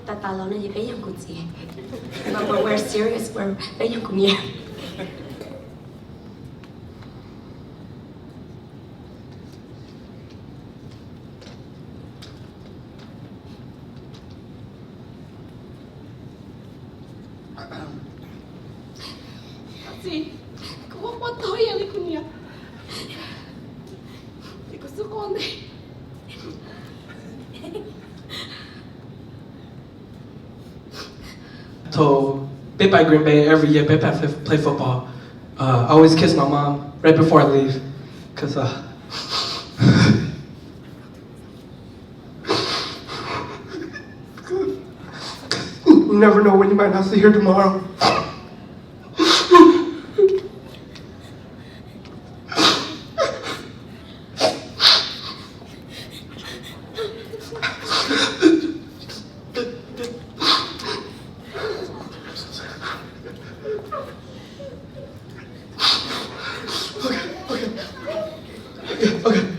Tata nó gì bé yang cũng gì. But we're serious, we're bé yang cũng nhiều. Sì, come quanto io le cunia. E questo conde. So, Bit by Green Bay every year. Bit play football. I always kiss my mom right before I leave, cause you never know when you might not see her tomorrow.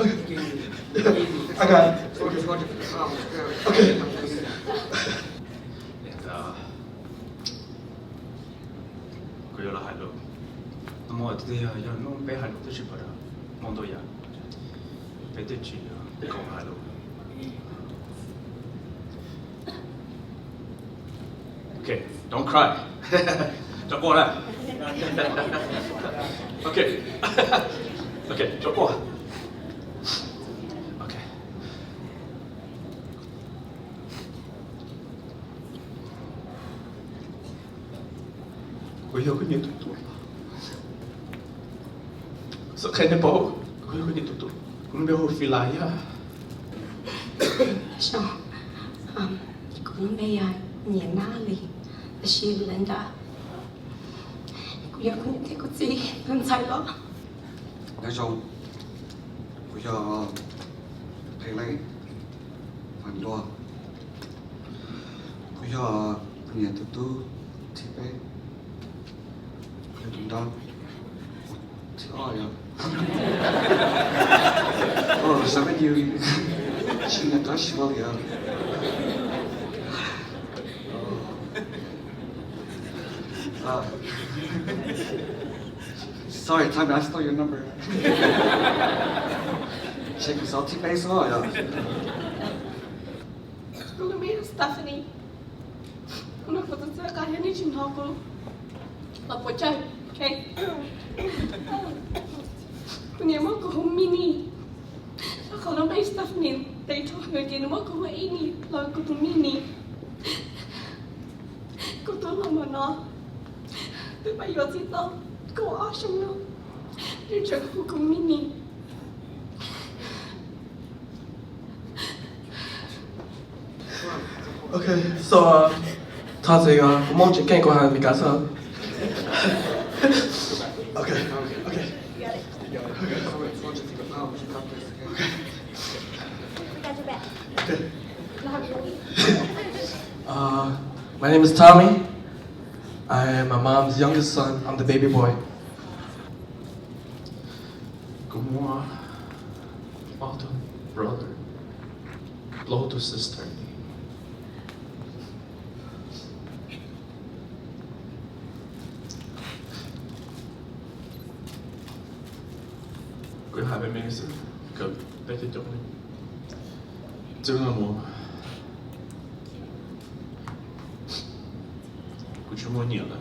Okay. I got it. Okay. 그여라 할로 너무 어떻게 야 너무 배 할로 뜻이 버려 뭔도야 배 뜻이 고 할로 Okay, don't cry. 저过来. Okay. Okay, 저过. Okay. Kuya ko niya tuto. Sa kanya po, kuya ko niya tuto. Kung ba ho filaya. So, cũng bây giờ nhẹ na lì, xin lên đã. Cũng giờ cũng thấy có gì, không sai đó. Nói chung, bây giờ thầy lấy phần đua. Bây giờ nhà tụi tôi thì bé, nhà tụi đó thì ai à? Sao bây giờ xin là tới bao giờ? Sorry, Tommy, I stole your number. Check your salty face on, yeah. Skulle med Stephanie. Hon har fått ett söka henne i sin hako. La på chai, okej? Hon är mako hon mini. Jag kallar mig Stephanie. Det är tog mig genom mako hon ini. La ko tu mini. Ko tu la mana. Det var jag sitta. Gå asham nu. Det är jag ko mini. Okay, so 타제가 몸좀 깨고 하는 가서. Okay. My name is Tommy. I am my mom's youngest son. I'm the baby boy. Gumwa, father, brother, blood sister. Cứ hai bên sự cực bé tới chỗ này chứ là một cứ chú mua nhiều là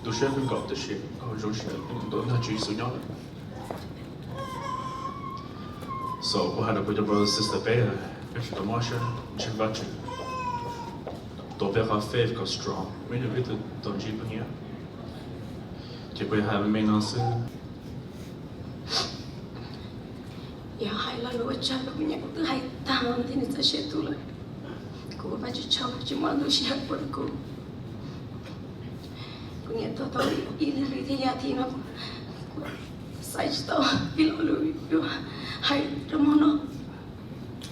tôi sẽ không gặp được chuyện rồi rồi sẽ tôi nói chuyện sự nhau là so we had a bit of brother sister bé cái chuyện đó mà sẽ chỉ bắt chuyện tôi bé có faith có strong mình được biết tôi chỉ bao nhiêu chỉ bây hai bên mình nó sẽ Ya hai la lo cha lo punya tu hai tam ti ni sa tu la. Ko ba ju chau ju ma lo sia por ko. Ko ni to ili ri ya ti na. Sai sto ilo lo yo hai ramono.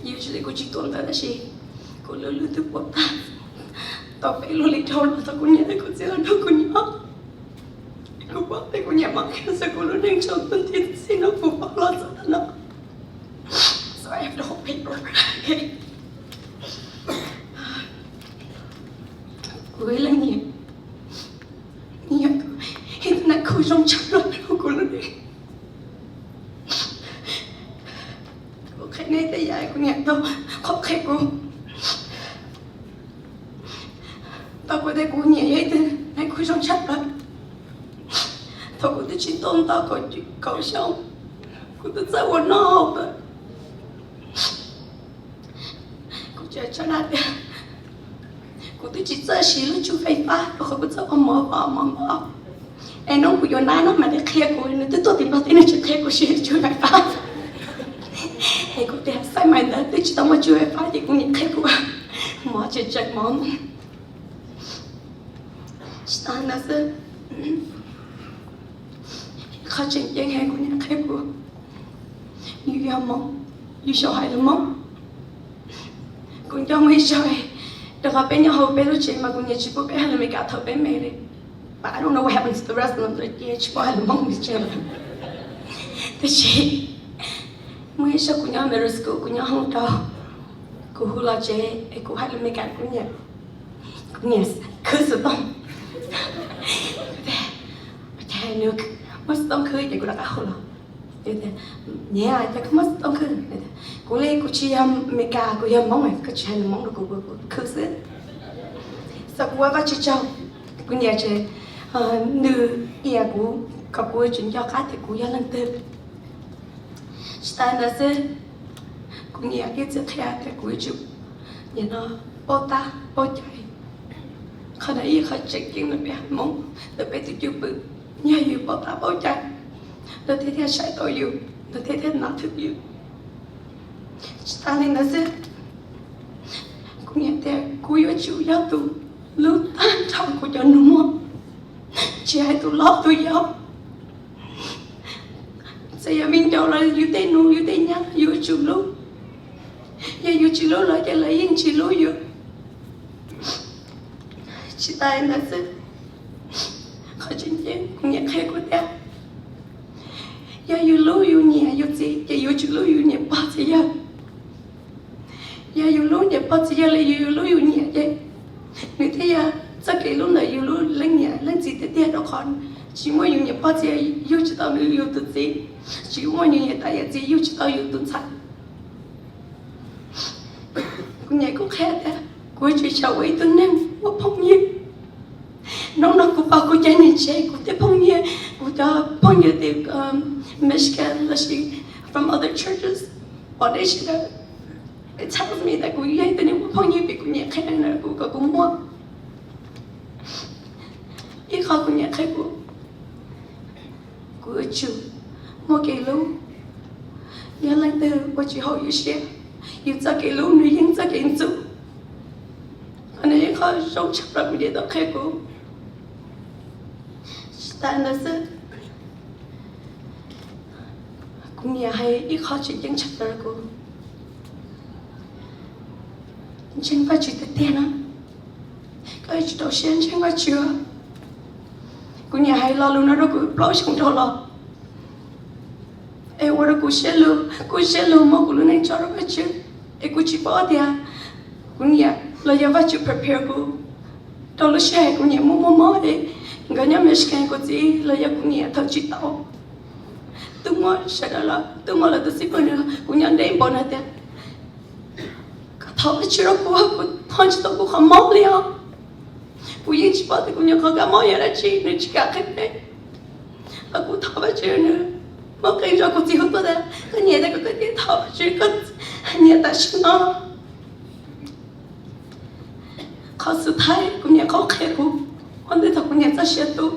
Usually ko ji ton da shi. Ko lo tu pot. To pe lo li thon to ko ni ko se no ko ni. Ko ba te ko ni ma ka sa ko lo ning chon ton ti si no ko ba la sa na. So I have the whole paper. Okay. trong chắc rồi cô luôn đi cô khai này tay dài cô nhẹ đâu khó khai cô tao có thể cô nhẹ vậy thế này cô trong chắc rồi tao có thể chỉ tôn tao có cậu sống cô tự ra của nó học rồi cô chơi cho nó đi cô tự chỉ ra xí lúc chú phải phá rồi cô tự ra mở em nói cô nói nó mà để kia cô nó tự tôi tìm bảo thế này chú kia cô xí chú phải phá hay cô để sai mày đã tự chỉ tao mà chú phải phá thì cô nhận kia cô mở chơi chơi món ta nói sẽ khó chịu chẳng hay của nhà khách của như yêu mong như sợ hãi là mong cũng cho mấy trời được gặp bên nhau hầu bên lúc chị mà cũng nhà chị có bé hay là mấy cả thợ bên mẹ đi but I don't know what happens to the rest of them like yeah chị có hay là mong gì chưa thế chị mấy sao cũng nhau middle school cũng nhau không đâu cũng hula chế cũng hay là mấy cả cũng nhà cứ sự tông thế nước mất tông khơi thì cũng đã cả rồi nhé ai ta cũng mất tông khơi cũng lấy cũng chỉ mấy cả cũng mong mày cứ chỉ là mong được cũng khơi sữa sau qua vài chiếc trâu cũng nhà chơi nữ ia cũng có cũng chuyện cho cá thì cũng lần tới ta là sẽ cũng nhà cái chuyện khác thì cũng chụp nhà nó bao ta bao chạy khả năng ý khả chạy chuyện là bé mong từ bé từ chụp bự nhà yêu bao ta bao chạy nó thế theo sai tội yêu nó thế theo nát thực yêu ta nên là sẽ cũng nhận theo cúi ở chịu giáo tụ lúc tan trong của cho nó mua chỉ hai tụ lót tụ giáo giờ mình đâu là yêu tên nu yêu tên nhá yêu chịu lúc giờ yêu chịu lúc là cho lấy yên chịu lúc yêu chị ta là sẽ khỏi chuyện chuyện cũng nhận hay của ta giờ yêu lúc yêu nhẹ yêu gì giờ yêu chịu lúc yêu nhẹ bao giờ giờ yêu lúc nhẹ bao giờ là yêu lúc yêu nhẹ vậy người thế giờ chắc cái lúc này yêu lúc lên nhẹ lên gì thế thế đâu còn chỉ muốn yêu nhẹ bao giờ yêu chỉ tao yêu tự gì chỉ muốn yêu nhẹ tại gì yêu chỉ tao yêu tự sạch cũng nhẹ cũng khác thế cuối chuyện chào ấy tôi nên một phong nhiêu nó cũng bảo cô chơi này chơi cũng tiếp phong nhiêu từ Michigan là she from other churches bọn đấy she it tells me that cô chơi tôi nên một phong nhiêu vì cô nhẹ khác này cô cũng mua ít khó cô nhẹ khác cô chủ mua cái lú nhớ lần từ cô chỉ hỏi yêu share yêu cho cái lú nữ nhân cho cái chủ anh ấy khó sống chấp nhận điều đó khác cô ta nói sẽ cũng nhà hay ít khó chuyện chân chấp nhận cô chân phải chuyện tiền á cái chuyện đầu tiên chân phải chưa cũng nhà hay lo luôn nó đâu cũng lo không cho lo em qua đó cũng sẽ luôn mà cũng luôn anh cho nó cái chuyện em cũng chỉ bỏ đi à cũng nhà là giờ phải chịu prepare cô đâu là xe cũng nhà mua đấy cái nhà Michigan có gì là giờ cũng nhà thằng chị tao tôi mua sẽ là tôi sẽ có nữa cũng nhà đấy bọn nó thế cả thằng cái chuyện đó cũng thằng chị tao cũng không mót liền cũng những chị bảo thì cũng nhà có cái mót vậy là chị nên chị cả cái đấy và cũng thằng cái chuyện nữa mà cái cho cũng chỉ hút vào đấy cái nhà đấy có cái thằng chuyện có nhà ta xin nó khó xử thái cũng nhà khó khăn cũng anh thấy thật cũng nhà ta sẽ tu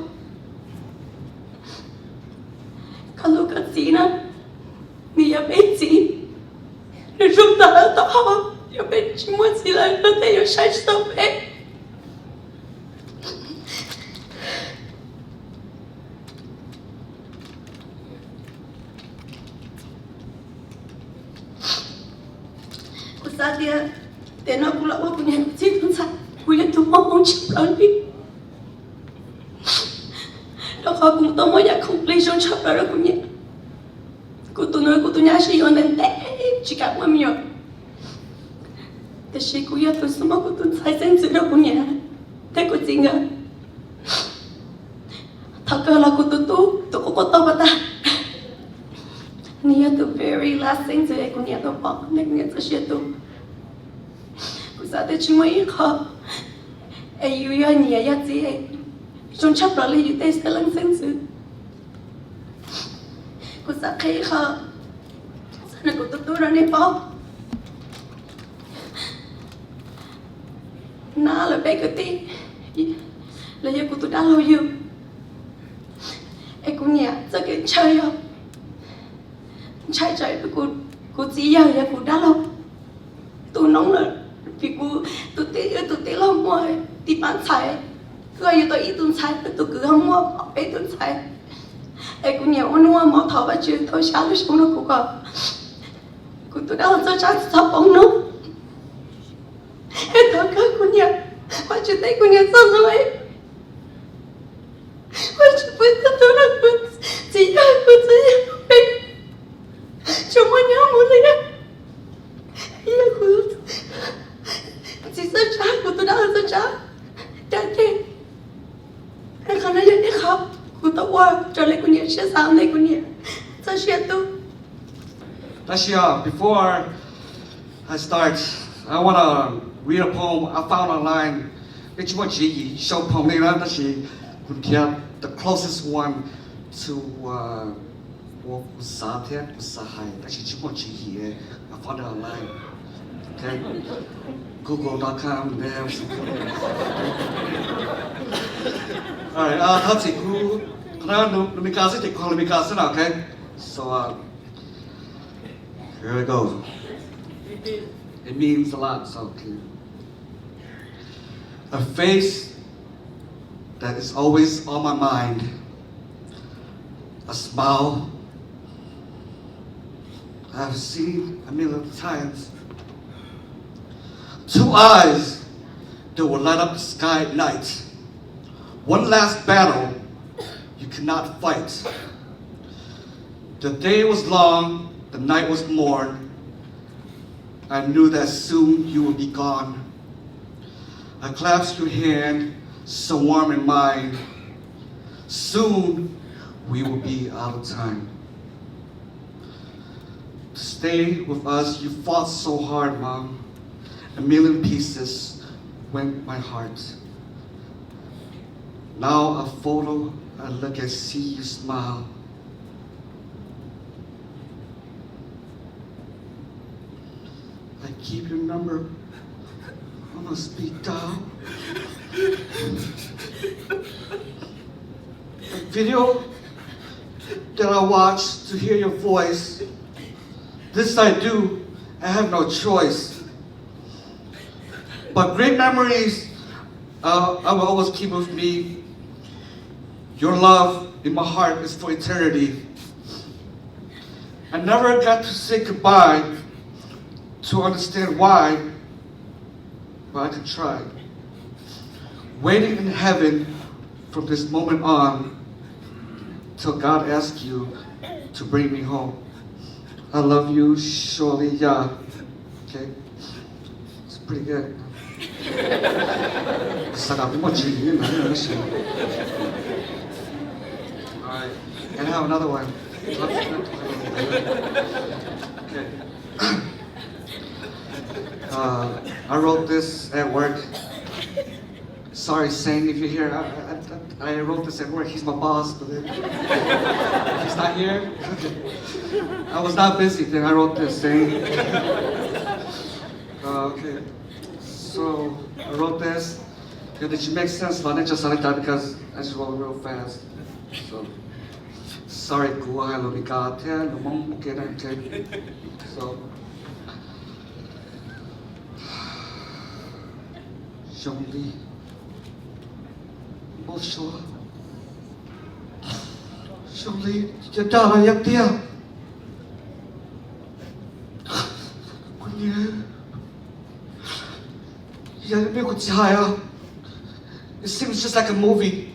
cái lúc cái gì nữa mình ở bên gì rồi chúng ta đã tao ở bên chỉ muốn gì là nó thấy ở sai sao vậy cô sa dia để nó cũng là một nhà gì cũng sai cô nhận tôi mong chịu lớn đi đó khó cũng tôi mới nhận không lấy trong chấp đó cũng nhẹ cô tôi nói cô tôi nhá chỉ còn đến té chỉ cả một miệng thế chỉ cô yêu tôi sống cô tôi sai sen sự đó cũng nhẹ thế cô gì ngờ thật là cô tôi ta sinh rồi cũng nhà tôi bỏ nên nhà tôi sẽ tu cũng sao tôi chỉ mới khó ai yêu yêu nhà ya gì chúng chấp là lấy yêu sẽ lăng sinh sự cũng sao khi khó sao nó cũng tôi ra nên bỏ na là bé cái tí là giờ của tôi đã lâu yêu ai cũng nhà cho cái chơi không chạy cô chỉ giờ là cô đã lâu tôi nóng rồi vì tôi tí lâu mua tí bán xài cứ ai tôi ít tôi xài tôi cứ không mua bé tôi xài ai cũng nhiều mua mỏ thọ và chuyện tôi sáng lúc xong nó cũng có cô tôi đã cho chắc sao bóng nó ai tôi cứ cô nhiều mà chuyện đấy cô nhiều sao rồi mà chuyện với tôi là cô chỉ là cô chỉ là chúng mình nhớ muốn gì đó giờ cô chỉ sợ cha của tôi đã sợ cha thế anh không nói gì khóc cô tao qua trở lại cô nhớ sẽ sao này cô nhớ sao sẽ tu Before I start, I want to read a poem I found online. It's what G show poem. The closest one to Satya Sahai. That's what G. I found it online. Okay, Google.com. There. All right. That's it. Okay. So here we go. It means a lot. So okay. A face that is always on my mind. A smile I've seen a million times. Two eyes that will light up the sky at night. One last battle you cannot fight. The day was long, the night was morn. I knew that soon you would be gone. I clasped your hand, so warm in mine. Soon we will be out of time. To stay with us, you fought so hard, Mom. A million pieces went my heart. Now a photo, I look and see you smile. I keep your number on my speed dial. A video that I watch to hear your voice. This I do, I have no choice. But great memories, I will always keep with me. Your love in my heart is for eternity. I never got to say goodbye to understand why, but I could try. Waiting in heaven from this moment on till God asks you to bring me home. I love you, surely, yeah. Okay? It's pretty good. Alright, and I have another one. Okay. I wrote this at work. Sorry, Saint, if you're here. I wrote this at work. He's my boss, but he's not here. I was not busy then. I wrote this, Saint. Okay. So I wrote this. Did it make sense? But not just like that because I just wrote real fast. So sorry, Gua, lo mikate, lo mong okay. So.兄弟 Bố Shoua兄弟 Cho trả lời giấc tiêu Cô nhớ Giờ biết cô trai à It seems just like a movie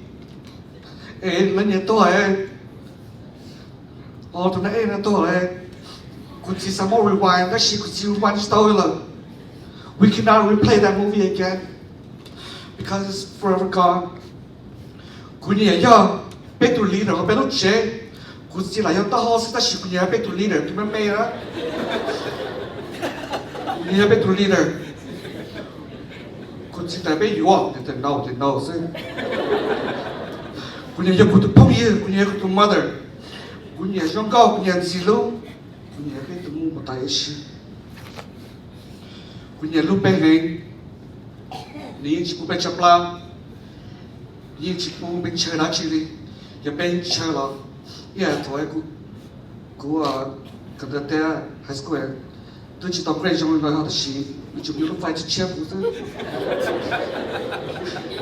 Ê, lần nhớ tôi Ồ, tụi nãy là tôi Cô chỉ sao more rewind That shit cô chỉ rewind story là We cannot replay that movie again because it's forever gone. Cô nhớ giờ, bé tụi lý nó bé lúc chế, คุณสิหลายต่อห้องสิตาชิคุณยังเป็นตัวลีดเดอร์ที่มันไม่ละคุณยังเป็นตัวลีดเดอร์คุณสิแต่ไม่อยู่อ่ะเดี๋ยวnoสิคุณยังคุณตัวพ่อยี่คุณยังคุณตัว mother คุณยังช่างเก่าคุณยังสิลูกคุณยังเป็นตัวมุมตายสิคุณยังลูกเป็นไงนี่ชิบุเป็นจับปลายิ่งชิบุเป็นเชิญนักชิลีอย่าเป็นเชิญหรอกอย่าถอยกูกันแต่ไฮสคูลตัวจิตต้องเกรงจงเลยเขาจะชี้มีจุดยืนรถไฟจะเชื่อกูซะ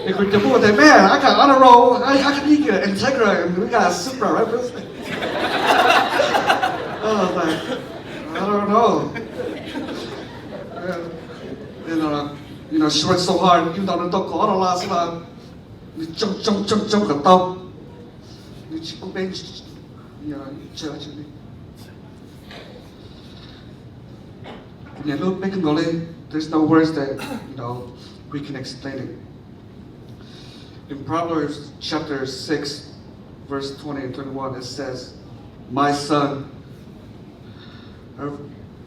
ไอ้คนจะพูดแต่แม่อากาศ on a roll I can be integra and we got super right oh like I don't know you know she worked so hard you know nó có nó là sao你trong cái tàu你chỉ có bên you know chơi chơi đi nhà lúc bên cái ngồi there's no words that you know we can explain it in Proverbs chapter 6 verse 20 and 21 it says my son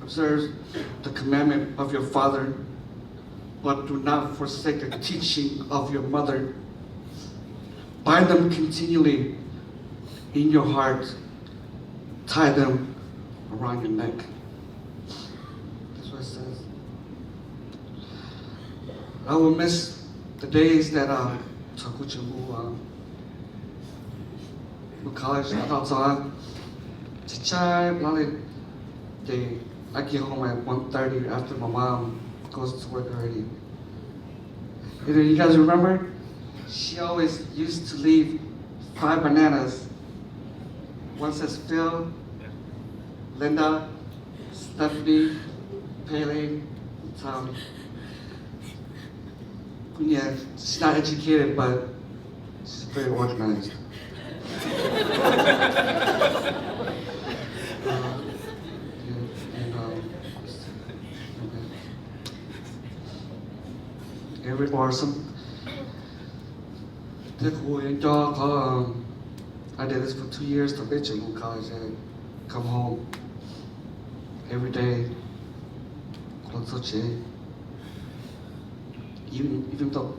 observe the commandment of your father but do not forsake the teaching of your mother. Bind them continually in your heart. Tie them around your neck. That's what it says. I will miss the days that college I get home at 1:30 after my mom goes to work already. You guys remember? She always used to leave 5 bananas. One says Phil, Linda, Stephanie, Pele, Tommy. Yeah, she's not educated, but she's very organized. Every blossom. I did this for 2 years to bitch in college and come home every day. Even though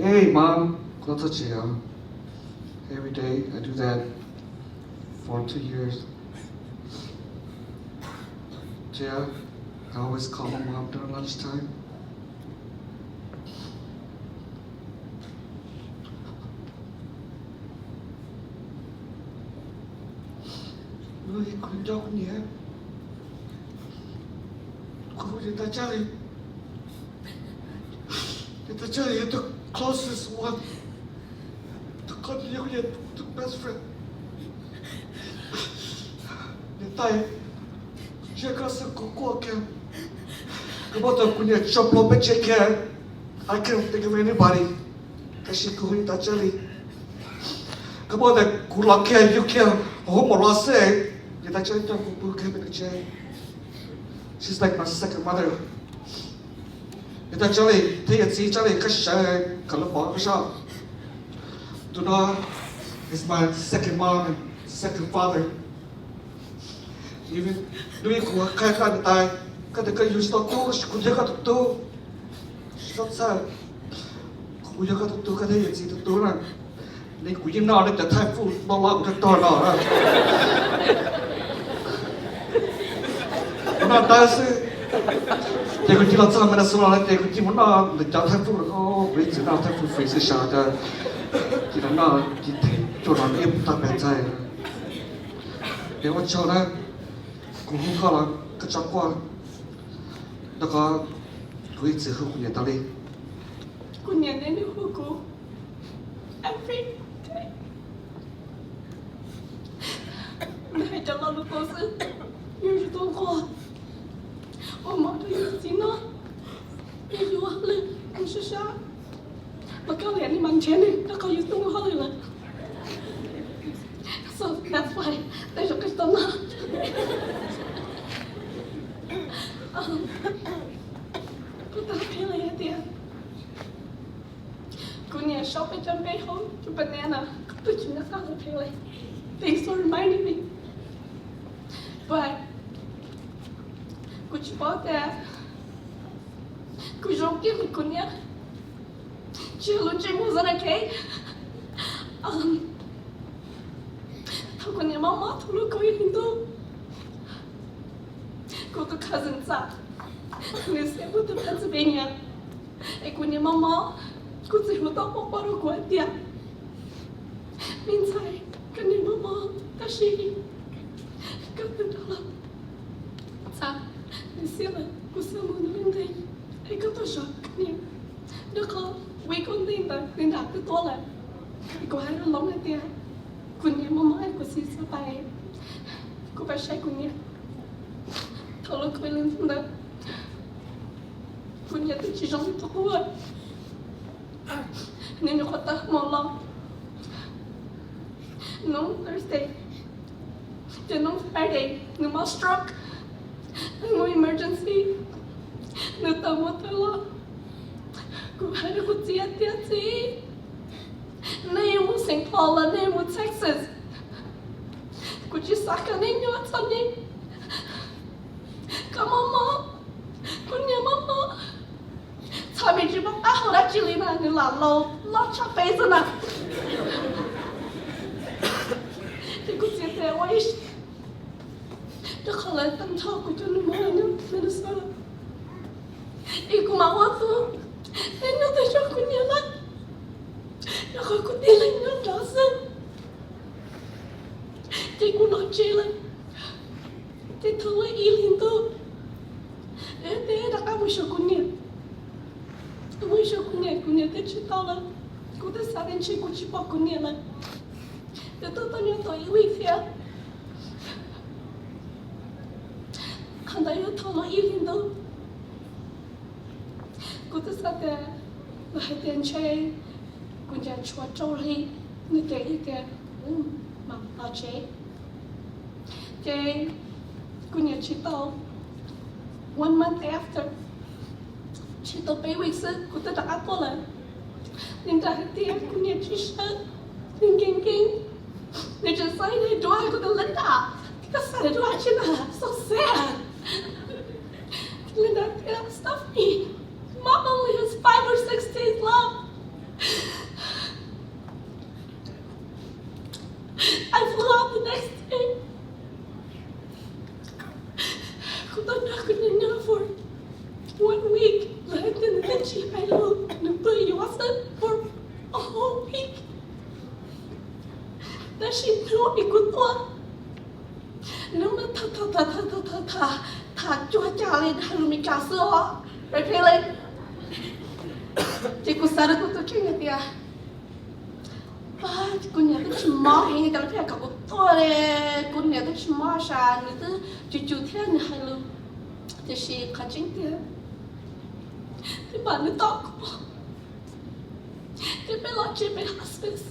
hey mom, every day I do that for 2 years. Yeah. I always call my mom during lunchtime. Ui, con dâu nhé. Cô đi ta chơi. Đi ta chơi the closest one. The best friend. Đi tay. Chưa có sự của kìa. About the kunya chop lope check care. I can't think of anybody. Kashi kuhi tachali. About the kulake you care. Homo rase. Yet I try to book him in the chair. She's like my second mother. Yet I jolly, take it, see jolly, kasha, kalapa, kasha. Duna is my second mom and second father. Even doing kuha kai. Kada ka use to kuya ka to sa kuya ka to kada yesi to na ni kuya na le ta thai fu ba la ka to na na ta se te ku ti la sa mena so la te ku ti mo na le ta thai fu oh we ti na thai fu face se sha ta ti na ti te to na e ta pe chai e wa cho na ku hu ka la ka cha kwa đó có quý sự không của nhà tao đi của nhà đến nước của every day này cho lo được cô sự như tôi qua mọi thứ gì nó như vừa lên anh sẽ sao mà câu lẽ đi mang chén đi nó có như tôi hơi là so that's why they took us down cô ta thấy là tiền cô nhà shop at John Bay home to banana. But you not gonna pay like. Thanks for reminding me. But could you bought that? Could you give me kunya? Chillucci wasn't okay. How can your mama to look into? Go to cousin's up. Miss able to Pennsylvania. E con your mama, could say what up or what, dear. Meantime, can your mama, does she got the dollar? Sa, the sailor, who someone one day, I got a shock. The call, wake on the in the toilet. I go ahead along at there. Couldn't your mama, I could see somebody. Go by shaking. Tell her, Quillen from the Couldn't get the chijon to work. And then you got the more long. No Thursday. Then no Friday. No more stroke. No emergency. No tomotella. Go ahead and go see at the name was St. Paul, name was Texas. Could you suck a name or something? Come on, Mom. Couldn't your mama? Tell me, you know, I heard actually, man, you lot your face on that. They could sit there, why is the color and talk with you in the morning, Minnesota? You come out with they know that you're going to let. You're going to deal in your dozen. They could not jail it. They told her, Elindo. They đã có một số con nhện, một số con nhện thì chỉ tao là, cũng đã xác định chỉ cũng chỉ bỏ con nhện là, để tôi nhớ tôi yêu quý thiệt, hắn đã yêu thâu là yêu linh đâu, cũng đã xác định là hai tiền chơi, cũng đã chua trâu đi, như thế mà tao chơi, chơi, cũng nhớ chỉ tao. 1 month after, she told me we said, "Go to the Apple." Linda had the Akunya T-shirt, thinking, they just decided, "Do I go to Linda?" Because I do actually so sad. Linda can't stop me. Mom only has 5 or 6 days left. I flew out the next day. For 1 week, and then she had for a whole week. That she knew it could do. No matter chua chali halumi castle, right? They could start to king at the but couldn't get the marking at the pack of toilet, couldn't get the marsha, and the Jutan hello. The she catching there. The bunny dog. The bella chippy hospice.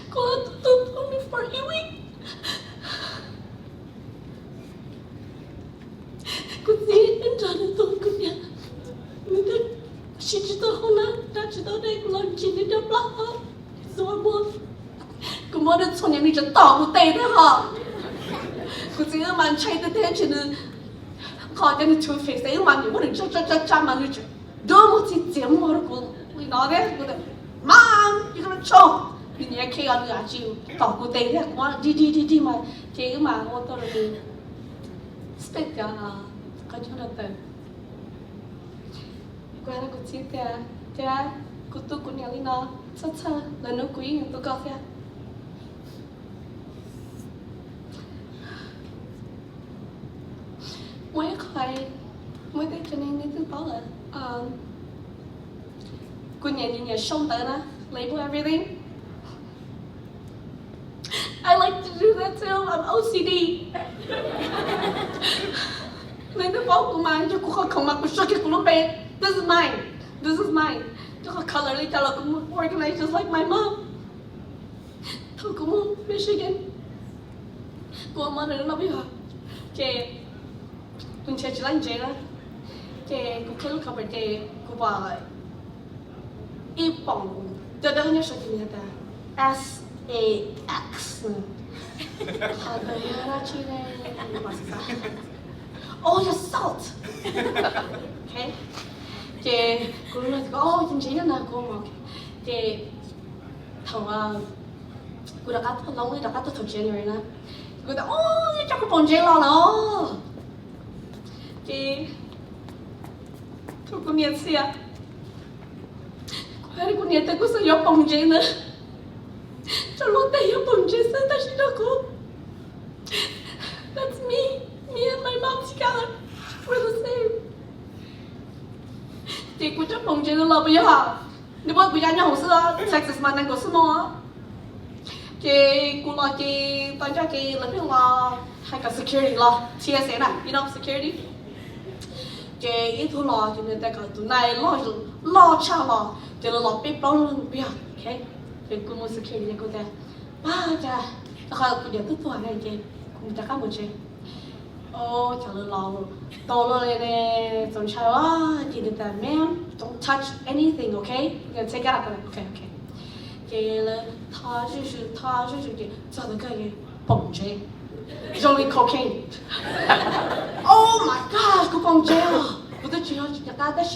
Go to only for a week. Could see and done it all good yet. She just don't know that you don't take long chin in the block. So I'm one. Come on, it's on you just dog with the heart. Could see a man chase attention. Called them to face the one you wouldn't jump on you. Don't see them more cool. We know that with it. Mom, you're gonna choke. In your key on you, talk with they that one. Did my take my authority. Spit down. Cut you up there. When I could sit there, could took Kunyalina, such a the no queen to go there. Mới đây cho nên nên tôi bảo là cô nhà xong tới đó label everything. I like to do that too. I'm OCD. Nên tôi bảo cô mà cho cô không mặc cô show cái cô lúc bé. This is mine. This is mine. Cho cô color đi cho là cô organize just like my mom. Thôi cô mua Michigan. Cô mà nó bây giờ. Chịคุณเชื่อใจแล้วเจกูแค่รู้ข่าวไปเจกูบอก一帮，这等于说的那个 SAX，好的呀，那去嘞，我是啥？Oh, your salt. Okay. 这古人说哦，真正的古嘛，这头啊，古人讲到老外讲到头 January 呢，古人哦，你这个帮助了咯，这古年次呀，快古年的古是要帮助呢，这老代要帮助是，但是那个 ，That's me. Me and my mom together, we're the same. 这古着碰见的老不要，你不要讲好事啊 ，Texas 嘛那个什么？这古老这大家给那边啦，还个 security 啦 ，TSA 啦 ，you know security。这一头啦，就那个都那老差啦，这老被帮人不要 ，OK？ 这古某 security 那个的，啊这，那个古着都做那些，古着干么子？ Oh, tell her long. Don't try. Did that, ma'am? Don't touch anything, okay? You're gonna take it out. Okay, okay. 给了他就是给找到个人绑架 ，It's only cocaine. Oh my gosh, 个绑架啊！我都知道，大家是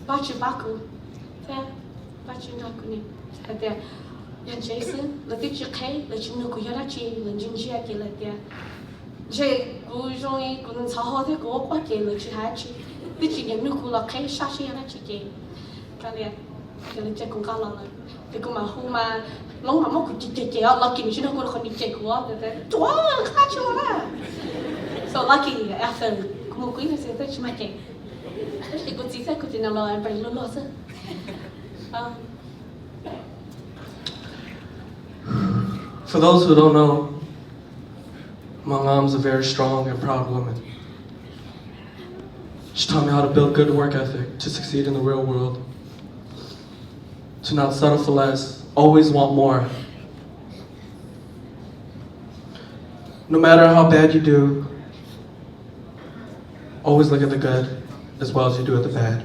巴古，对，巴那个呢，对，人家是那地区开，那去那个要那去，人进去啊，给了的。 这古容易古能炒好的锅挂给了去还去，你去年你古了开啥事那去给，干嘞，给了这公干了，这个嘛胡嘛，龙嘛么古这啊，老给你去那古了和你这个啊，对不对？哇，卡去了啦，so lucky after 古么鬼的现在去买给，这个自己古就那了，不然乱乱是，啊。 For those who don't know, my mom's a very strong and proud woman. She taught me how to build good work ethic to succeed in the real world, to not settle for less, always want more. No matter how bad you do, always look at the good as well as you do at the bad.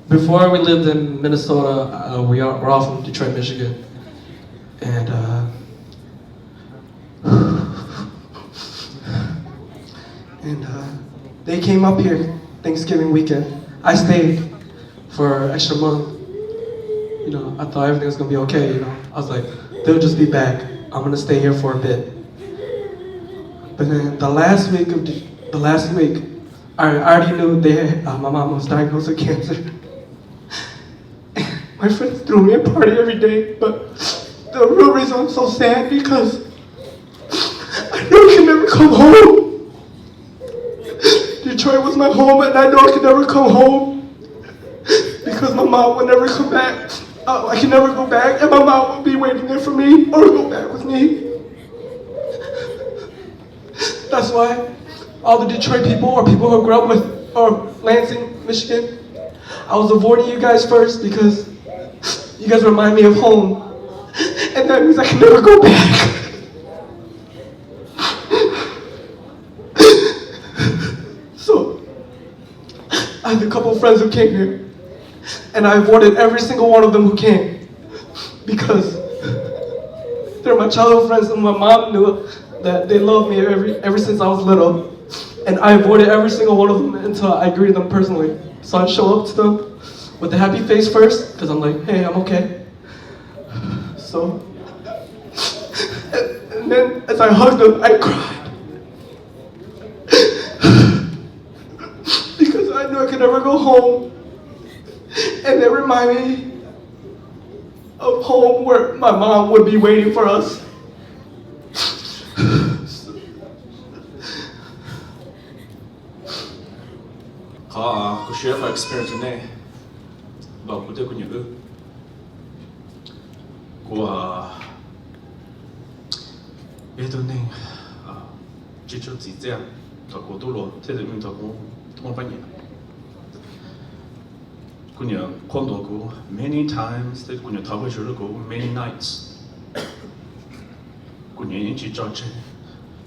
Before we lived in Minnesota, we're all from Detroit, Michigan, and they came up here Thanksgiving weekend. I stayed for an extra month. You know, I thought everything was gonna be okay. You know, I was like, they'll just be back. I'm gonna stay here for a bit. But then the last week, I already knew my mom was diagnosed with cancer. My friends threw me a party every day, but the real reason I'm so sad because I know I can never come home. Detroit was my home, and I know I can never come home because my mom would never come back. I can never go back, and my mom would be waiting there for me or go back with me. That's why all the Detroit people or people who grew up with or Lansing, Michigan, I was avoiding you guys first because you guys remind me of home, and that means I can never go back. So, I had a couple of friends who came here, and I avoided every single one of them who came because they're my childhood friends, and my mom knew that they loved me ever since I was little, and I avoided every single one of them until I greeted them personally. So I'd show up to them with a happy face first, because I'm like, hey, I'm okay. So, and then as I hugged them, I cried. Because I knew I could never go home. And they remind me of home where my mom would be waiting for us. Có share my experience này, và cũng tôi có những ước của biết tôi nên chỉ cho chỉ ra, và của tôi luôn, thế thì mình cũng phải nhớ. Cũng nhớ quan đồ của many times, thế cũng nhớ thảo với của many nights. Cũng nhớ những chỉ cho chơi,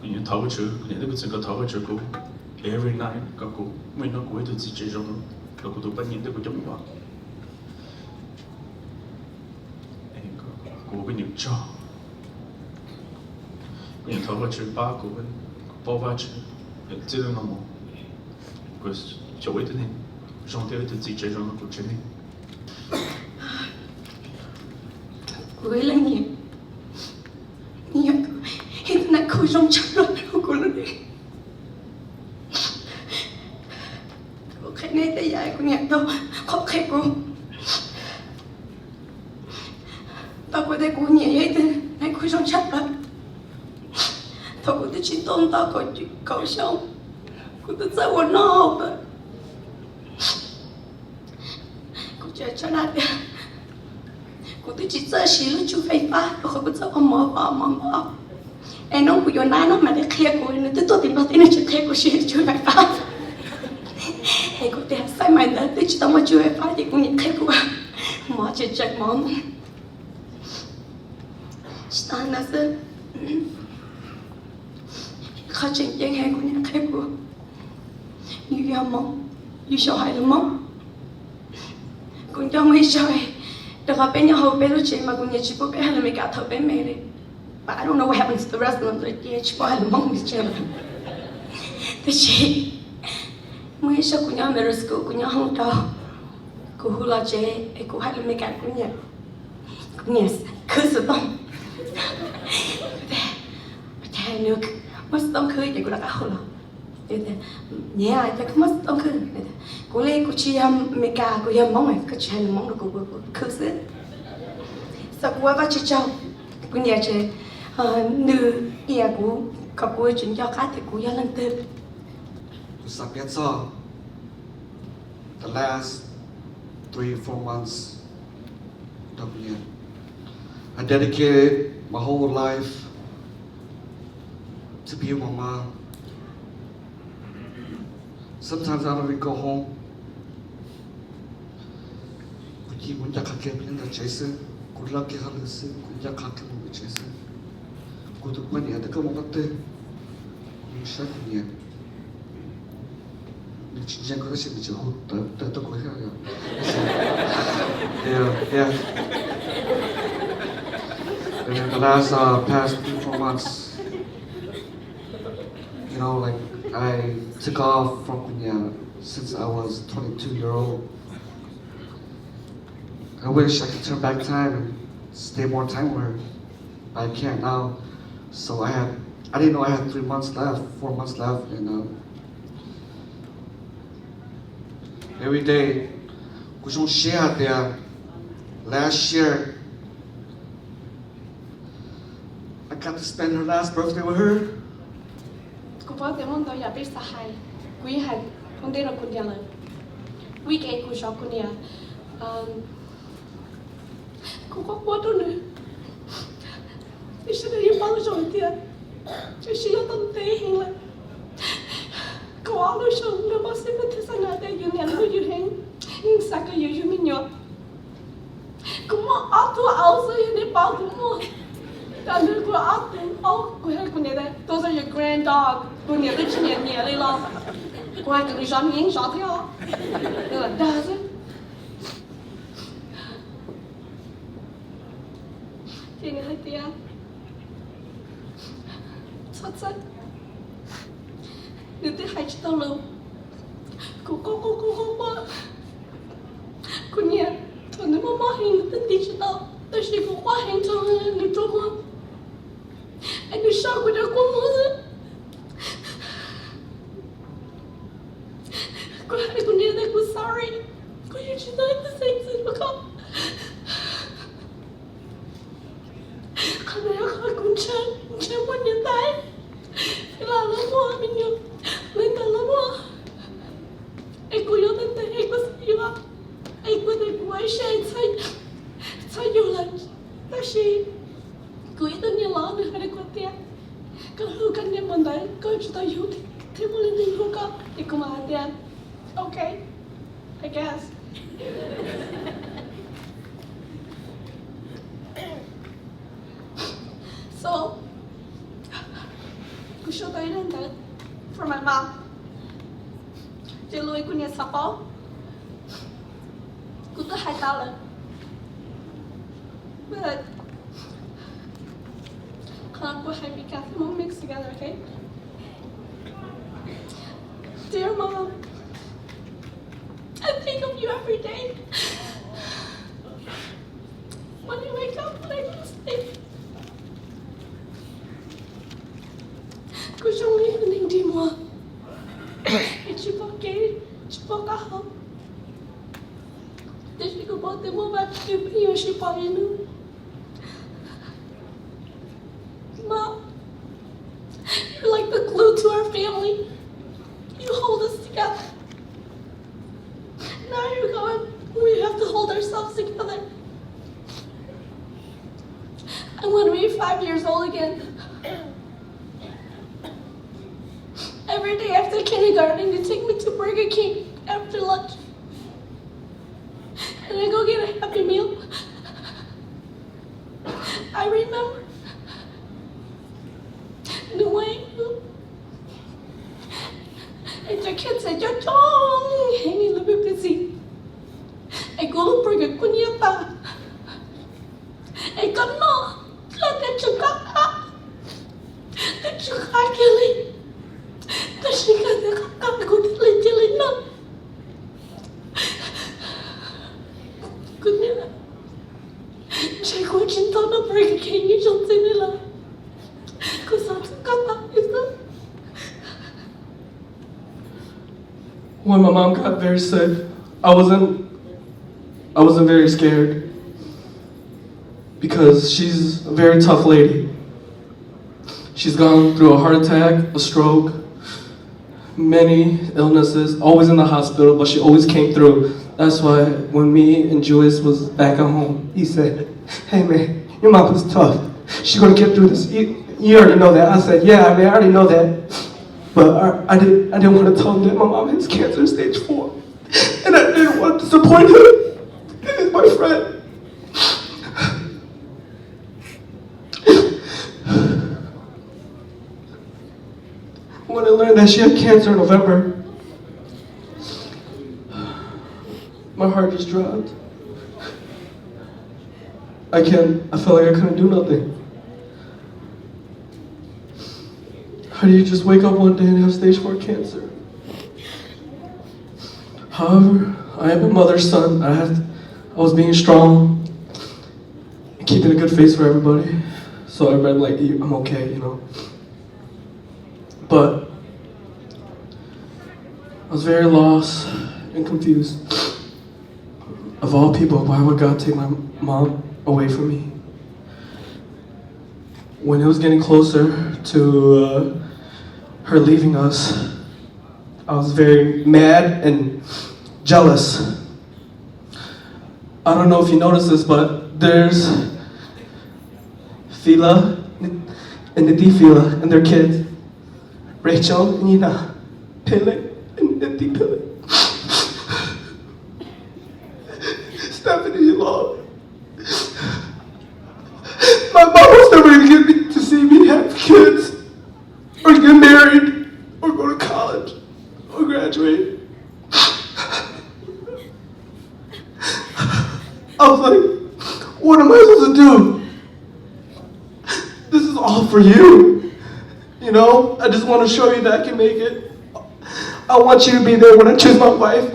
你逃不出，你那个整个逃不出过。Every night 个过，每那过都自己种，那个都半年那个就不完。哎个过个牛角，你逃不出八个，包不出，这个那么，个就为的呢，上天都自己种那个真的。为了你，你要一直拿口中吃了，我过了你。我看你的牙，我念到好看过。到过的过年一直拿口中吃了，到过的去东到过去高雄，我都在我闹的，我觉得这那的。cô tôi chỉ sợ xí lúc chú phải phá rồi không có sợ ông mở em nó của na nó mà để kia của nó tôi tìm nó chỉ kia của xí chú phải phá em cô tôi sai mà nó tôi chỉ tao mà chú phải phá thì cũng nhận kia của mở chỉ chặt món ta nó sẽ khó chịu chẳng hay của nhận kia của như vậy mong như sợ hãi lắm mong cũng cho mấy sợ Được học bên nhà hậu bên lúc chị mà cũng nhà chị bố bé hay là mấy cả thợ bên mẹ đi. But I don't know what happens to the rest of them. Like, yeah, chị bố hay là mong mình chơi mà. Thế chị mới sao cũng nhà middle school cũng nhà không đâu. Cũng hula chơi, cũng hay là mấy cả cũng nhà cứ sự tông. Thế nước mất tông khơi thì cũng đã cả hula. Thế nhẹ ai ta cũng mất tông khơi. Cô lấy cô chị mấy cả cô em mong mày cô chị hay là mong được cô khứ xứ sau cô vào chị cháu cô nhà chị nữ nhà cô gặp cô chuyện cho cá thì cô lên tên So, the last 3-4 months of the year, I dedicated my whole life to be with my mom. Sometimes I don't even go home. Kuji kunja kake pinda Jason, kula ke halus, kunja kake mu Jason. Kudu pani ada kamu kate, kumisha kunya. Ni cinta kau sih ni jauh, tak kau ya. Yeah. And in the last past 3-4 months, you know, like I took off from Kunya since I was 22-year-old. I wish I could turn back time and stay more time with her, but I can't now. So I didn't know I had 4 months left, and every day, we don't share there. Last year, I got to spend her last birthday with her. Cô bố để mong tôi biết sao hay, quý hành không để được cô nhà lời, quý cái cô shop cô nhà, cô có bố đâu nữa, thì sẽ đi bao rồi thì, chỉ需要tâm tế hình là, cô áo nó sống nó bác sĩ nó thế sao nào để yêu nhà nó yêu hình, nhưng sao cái yêu mình nhớ, cô mua áo thua áo rồi để bao cô mua. Tại vì cô áo tên áo cô hay cô này đây, those are your grand dog. Cô này tới chỉ nhẹ đi lo. Cô hay cứ đi xóa miếng xóa theo. Đây là đa chứ. Chị này hơi tia. Thật sự. Nếu tới hai chị tao lâu. Cô. Cô nhẹ. Thôi nếu mà mơ hình tới tí chị tao. Tôi chỉ có quá hình cho người trông không. Anh đi sao cô đã có mơ rồi. Cô hay cô nhớ đây cô sorry. Cô yêu chị nói the same thing mà không. Khả năng khỏi cũng chơi một nhân tay. Thì là lắm mua mình nhớ. Lên cả lắm mua. Anh cô yêu tên tay anh cô sẽ yêu. Anh cô tên cô ấy sẽ sao yêu lần. Ta chỉ cô ấy tên như lỡ nữa hay là cô tiếc. Kalau lu kan dia mandai, kau cerita you dia boleh nengok kau, ikut perhatian. Okay, I guess. So, aku sure they didn't do it for my mom. Chị lui của nhà sắp bó. Cô tới 2 tao lần. But can't put happy Catholic mom mixed together, okay? Dear Mom, I think of you every day. When you wake up, when I go to sleep. Cô trong lý hình hình đi mùa. Chị bỏ kế, chị bỏ cả không. Để chị có bỏ tới mua bát, chị bây giờ chị bỏ đi nữa. Mom, you're like the glue to our family. You hold us together. Now you're gone. We have to hold ourselves together. I want to be 5 years old again. Every day after kindergarten, you take me to Burger King after lunch. And I go get a Happy Meal. I remember knowing and your kids said, you're strong, hanging a little bit busy. I go to Burger Kunyata. I got no, that you got killing. That she got the go killing no. Good night. She go to the Burger King, you don't say it. Because I'm got that. When my mom got very sick, I wasn't very scared because she's a very tough lady. She's gone through a heart attack, a stroke, many illnesses, always in the hospital, but she always came through. That's why when me and Julius was back at home, he said, hey man, your mom was tough. She's gonna get through this. You already know that. I said, yeah, I mean, I already know that. But I didn't want to tell him that my mom has cancer stage 4. And I didn't want to disappoint him. He's my friend. When I learned that she had cancer in November, my heart just dropped. I felt like I couldn't do nothing. How do you just wake up one day and have stage 4 cancer? However, I am a mother's son. I was being strong and keeping a good face for everybody. So everybody like, I'm okay, you know. But I was very lost and confused. Of all people, why would God take my mom away from me? When it was getting closer to her leaving us, I was very mad and jealous. I don't know if you noticed this, but there's Fila and Niti Fila and their kids, Rachel, Nina, Pele, and Niti Pele. Stephanie, Lord. My mom was never going to get me to see me have kids, or get married, or go to college, or graduate. I was like, what am I supposed to do? This is all for you. You know, I just want to show you that I can make it. I want you to be there when I choose my wife.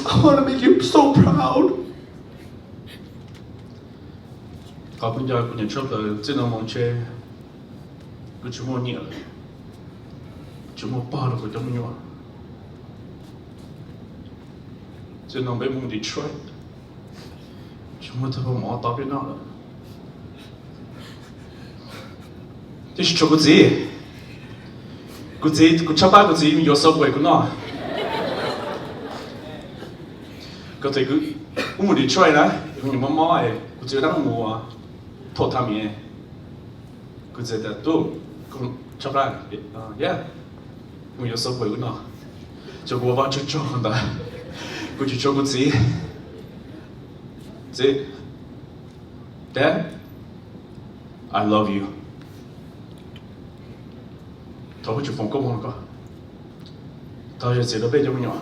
I want to make you so proud. 搞不掉，不能说的，只能往前，不去摸你了，就摸扒了，不怎么样，只能被蒙的出来，就摸他把毛打变那了，这是做个字，个字个插把个字有手背个那，个这个我们的出来呢，你们毛哎，个这当摸啊。 Thought他们，佢就係都咁出嚟，yeah，我有手背嗰度，就我把出裝的，佢就做個字，Dad， I love you. Thôi chụp phòng công không có. Tao giờ chỉ được bé trong nhỏ.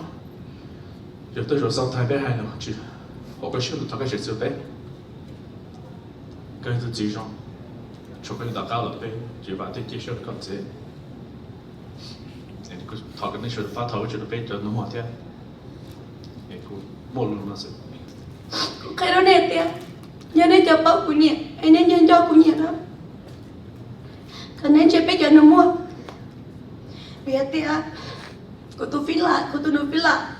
Giờ tới rồi sau thay bé hai nữa chứ. Họ có chuyện tao cái chuyện sửa bé. Cái thứ gì trong. Cho cái đại cao là bé, chỉ bạn thì chỉ sửa còn gì. Nên cứ thằng cái này sửa phát thầu cho bé cho nó hoàn thiện. Nên cứ một lần nó sẽ. Cái đó nè tia. Nhà này cho bác của nhẹ, anh nên nhân cho của nhẹ đó. Cái này chỉ biết cho nó mua. Vì tia, của tôi phí lại, của tôi nói phí lại.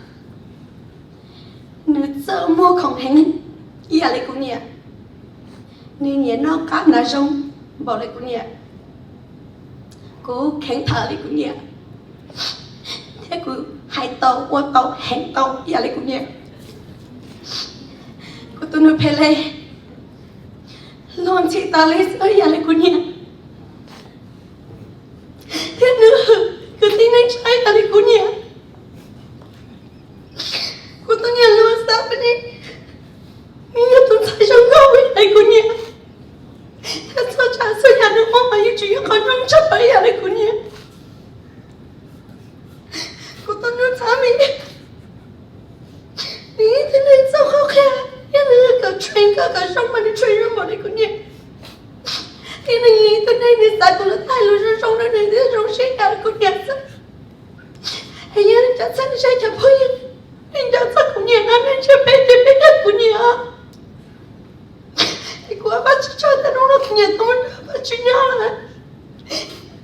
Nếu sợ mua không hành, ý là của nhẹ. Nên nhẹ nó cáp nà rong, bỏ lại của nhẹ. Cô kháng thở lại của nhẹ. Thế cô hai tàu, qua tàu, hẹn tàu, ý là của nhẹ. Cô tôi nói phê lê. Luôn chị ta lấy sợi nhà lại của nhà. Thế nữa, cứ tin anh trai ta lại của nhà. Cô tôi nhà luôn sao bên đi. Nhà tôi sai trong gấu với lại của nhà. Thế sao trả sợi nhà được không mà như chuyện con rong chấp ở nhà lại của nhà. Cô tôi nói sao mình. Nghĩ thế này sao khó khăn. Nhà này cả train cả rong mà đi train rong bỏ lại của nhà. Thì mình nghĩ tới đây thì sao cũng là thay luôn ra rong đó này thì rong sẽ cả của nhà sao. Hình như là chắc sẽ chả bao nhiêu. Hình chắc sẽ của nhà nên sẽ bé của nhà. Thì của bác chỉ cho ta nó của nhà tôi bác chỉ nhớ là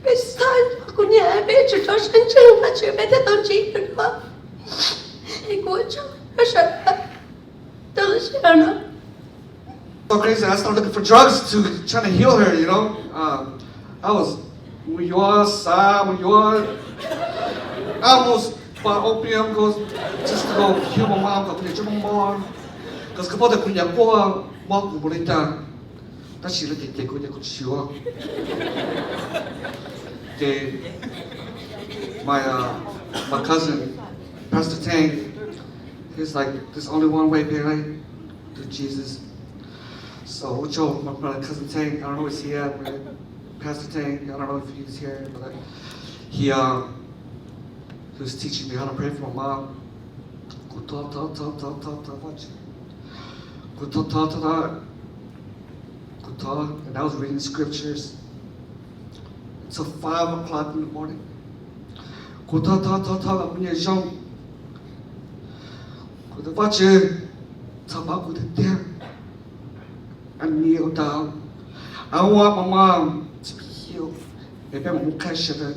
bé sai của nhà bé chỉ cho sinh trường và chỉ bé theo tao chỉ được đó. Thì của cho nó sợ tôi sợ nó. So crazy, I started looking for drugs to try to heal her, you know. I was, I almost bought opium just to go heal my mom, because kapag kunya ko mo ko bolita, ta sila kay kunya ko Shoua. Okay, my cousin, Pastor Tang, he's like, there's only one way, right? To Jesus. So, Joe, my brother, cousin Tang, I don't know where's he at, but Pastor Tang, I don't know if he's here, but he was teaching me how to pray for my mom. And I was reading scriptures until 5 o'clock in the morning. I kneel down. I want my mom to be healed. Maybe I'm going to share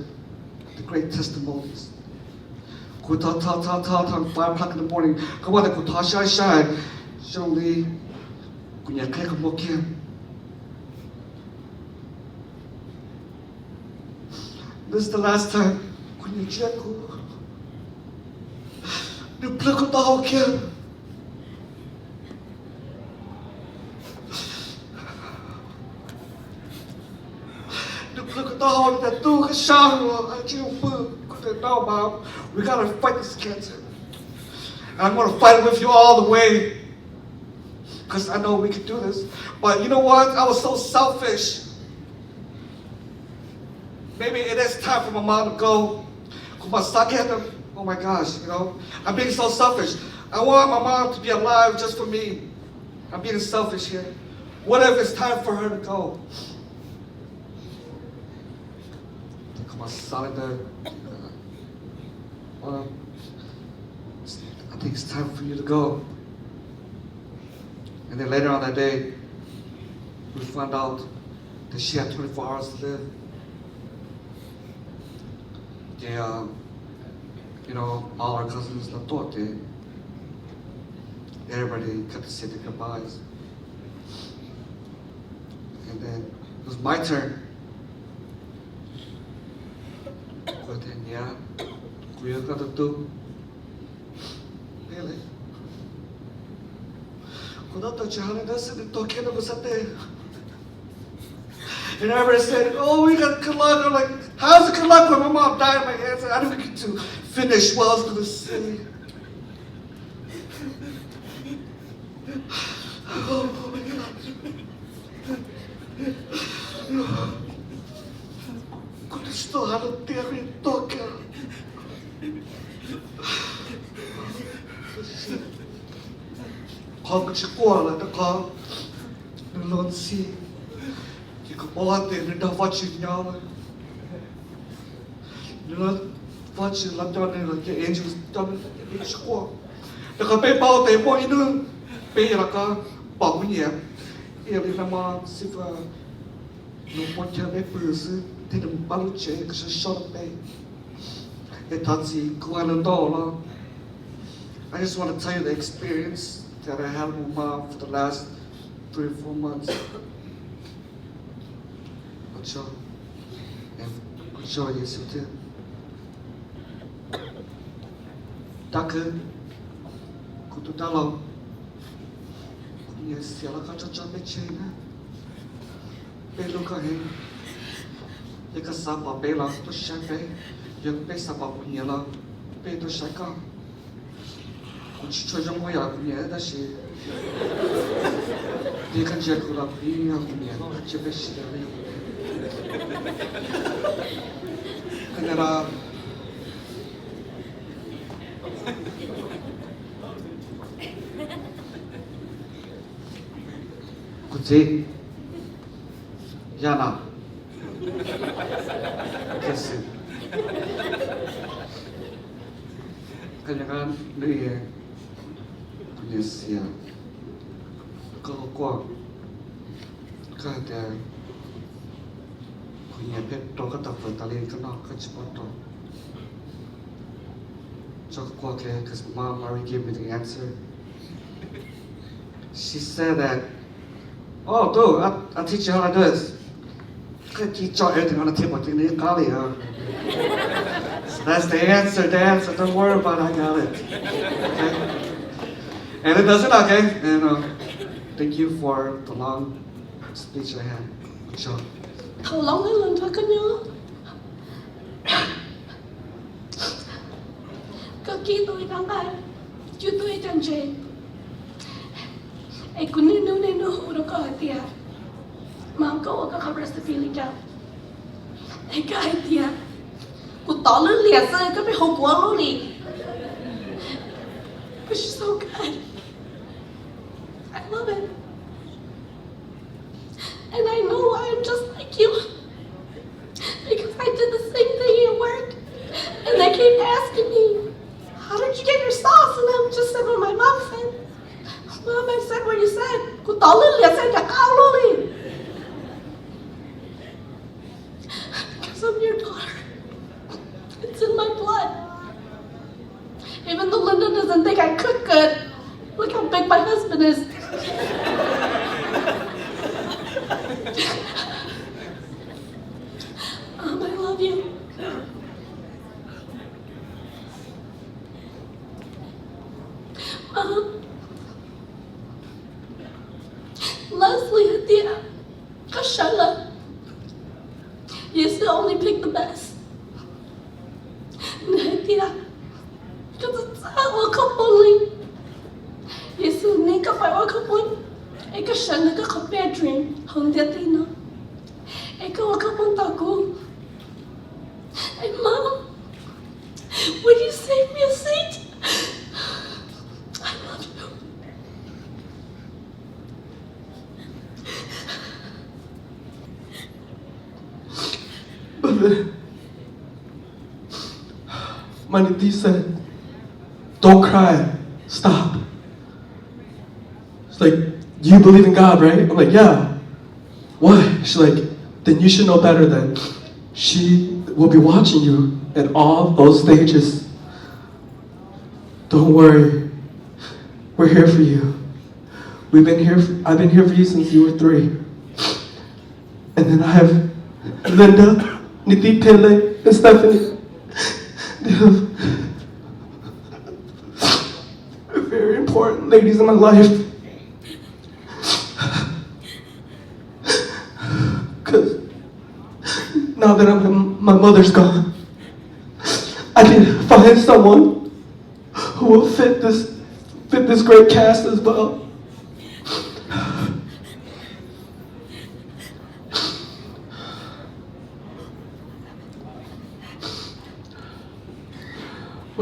the great testimonies. 5 o'clock in the morning. Come on, shy. Surely, this is the last time. We gotta fight this cancer. And I'm gonna fight it with you all the way. Because I know we can do this. But you know what? I was so selfish. Maybe it is time for my mom to go. Oh my gosh, you know. I'm being so selfish. I want my mom to be alive just for me. I'm being selfish here. What if it's time for her to go? I think it's time for you to go. And then later on that day, we found out that she had 24 hours to live. You know, all our cousins thought everybody got to say their goodbyes. And then it was my turn. Kuya ka to. Really? And everybody said, oh, we got good luck. I'm like, how's it good luck when my mom died in my hands? I didn't get to finish what I was going to say. Oh my God. So I don't dare it talk. Con chỉ qua là nó có nó lớn xì chỉ có bao tiền nó đâu phát triển nhau rồi nó phát triển làm cho nên là cái angel cho nên là cái đi qua nó có bé bao tiền bao nhiêu nữa bé là có bảo cái gì yêu đi làm mà xí vào nó muốn chơi bé bự xí thì nó bao nhiêu chơi cái sự short bé cái thằng gì cũng ăn đó là I just want to tell you the experience that I had with Mom for the last 3-4 months. Good job. And good job, yes, you did. Dacă cu tu da la cum este la ca cha pe cena pe luca he e ca sa pa pe la to sha pe e pe sa pa ku la pe to sha ka ku chi cho jong ya ku ne da shi de kan je ku la pi ya ku ne no che pe shi da ne kanara Kucing, ya na, kasih. Kanyakan dia punya siap. Kalau kuat, kata punya pet toka tak bertali kena kecepat. So kuat ke, because Mom already gave me the answer. She said that. Oh, dude, I'll teach you how to do this. I can teach you everything on the table. So that's the answer, Dad. So don't worry about it. I got it. Okay? And it does it, okay? And thank you for the long speech I had. Good job. How long I learned to canoe? Cơ kỹ tôi đang ai, chú tôi chẳng chế. Ai cũng nên hổ đó có tia, mà ông cậu có khắp rest feeling down. Ai cái tia, cô tỏ lớn liệt rồi, có phải hậu quả luôn đi. But she's so good. I love it. And I know I'm just like you. Because I did the same thing at work. And they keep asking me, how did you get your sauce? And I'm just saying what my mom said. Mom, I said what you said. Cô tỏ lên liệt sang cả cao luôn đi. Because I'm your daughter. It's in my blood. Even though Linda doesn't think I cook good, look how big my husband is. I love you. Leslie at the end. Shoua. You still only pick the best. Because it's a couple. You still need to find a couple. I can show you a bedroom. Home Tina. I go a couple taco. Hey, Mom, would you save me a seat? I love you. But then, Maniti said, don't cry, stop. It's like, you believe in God, right? I'm like, yeah. Why? She's like, then you should know better than she will be watching you at all those stages. Don't worry. We're here for you. I've been here for you since you were 3. And then I have Linda, Niti Pele, and Stephanie. They're very important ladies in my life. Because now that my mother's gone, I need to find someone who will fit this great cast as well.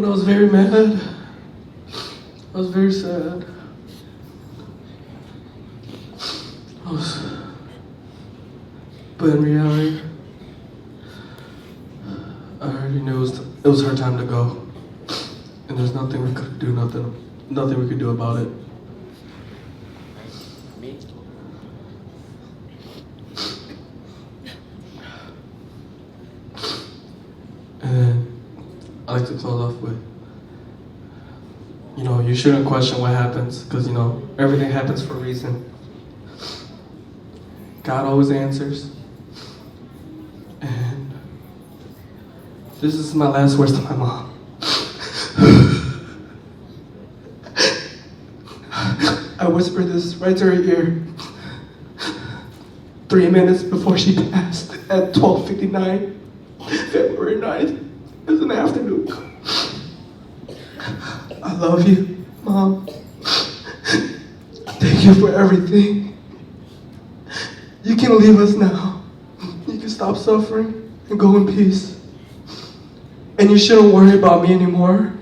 But I was very mad. I was very sad. But in reality, I already knew it was her time to go. And there's nothing we could do, nothing we could do about it. And I like to close off with, you shouldn't question what happens, because, everything happens for a reason. God always answers. And this is my last words to my mom. I whispered this right to her ear 3 minutes before she passed at 12:59, February 9th. It was an afternoon. I love you, Mom. Thank you for everything. You can leave us now. You can stop suffering and go in peace. And you shouldn't worry about me anymore,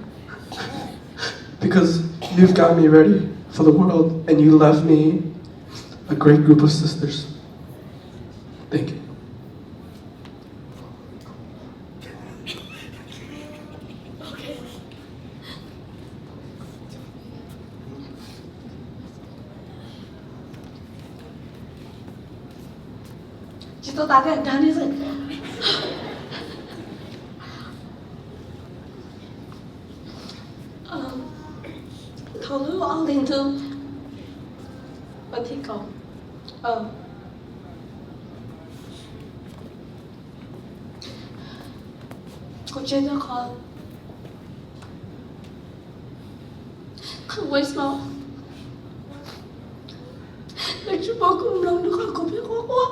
because you've got me ready for the world, and you left me a great group of sisters. Thank you. Chị tôi ta cái anh đi rồi. Thầu lưu all into và thi cầu. Cô chơi cho con. Không quên sao. Để chú bố cùng lòng được khỏi cùng biết quá.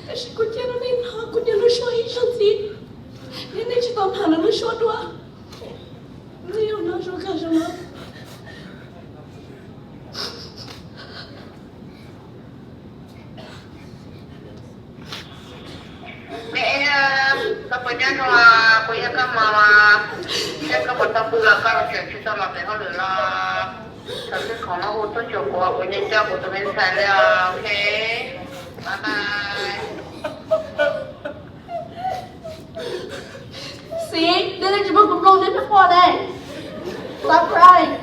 Kasi ko dyan na rin ako dyan na siya isansi. Hindi siya tamhan na siya doa. Hindi yun na siya kasya na. Kapanya doa punya kan mama saya kapata pula kalau kita makan halala tapi kalau itu cukup punya jam untuk mensalah oke bye bye. See, đây là chỉ một cục lông đến nó qua đây. Stop crying.